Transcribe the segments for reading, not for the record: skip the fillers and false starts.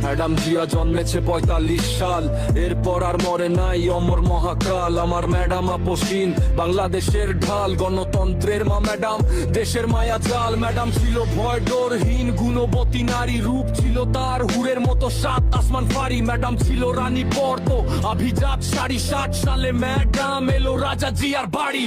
Madam Zia জন্মেছে 45 সাল, এরপর আর মরে নাই অমর মহাকাল। আমার ম্যাডাম আপসহীন, বাংলাদেশের ঢাল, গণতন্ত্রের মা ম্যাডাম, দেশের মায়া জাল। ম্যাডাম ছিল ভয় ডরহীন, গুণবতী নারী, রূপ ছিল তার হুরের মতো সাত আসমান ফারি। ম্যাডাম ছিল রানী পর্দ, অভিজাত শাড়ি। 60 সালে ম্যাডাম এলো রাজা জিয়ার বাড়ি।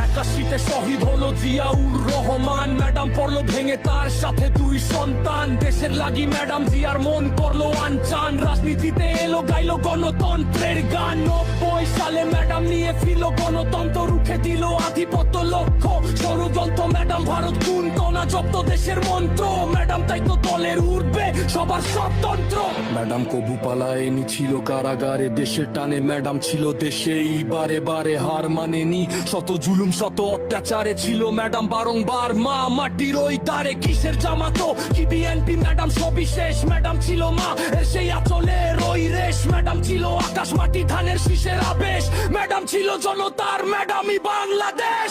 81-তে শহীদ হলো জিয়াউর রহমান। ম্যাডাম পড়লো ভেঙে তার সাথে 2 সন্তান। দেশের লাগি ম্যাডাম জিয়ার মন করলো আনচান। রাজনীতিতে এলো গাইলো গণতন্ত্রের গান। 90 সালে ম্যাডাম নিয়ে ফিরল গণতন্ত্র, রুখে দিল আধিপত্য লক্ষ্য ষড়যন্ত্র। ম্যাডাম ভারত গুনতো না জব্দ দেশের মন্ত্র। ম্যাডাম তাই তো দলের উঠবে সবার স্বতন্ত্র। ম্যাডাম কবু পালায়নি, ছিল কারাগারে দেশের টানে। ম্যাডাম ছিল দেশেই বারে বারে হার মানেনি। শত জুলুম শত অত্যাচারে ছিল ম্যাডাম বারংবার মা মাটির ওই দ্বারে। কিসের জামাতো কি বিএনপি, ম্যাডাম সবই শেষ। ম্যাডাম ছিল মা এর সেই আঁচলের ওই রেশ। ম্যাডাম ছিল আকাশ মাটি ধানের শীষের আবেশ। ম্যাডাম ছিল জনতার, ম্যাডামই বাংলাদেশ।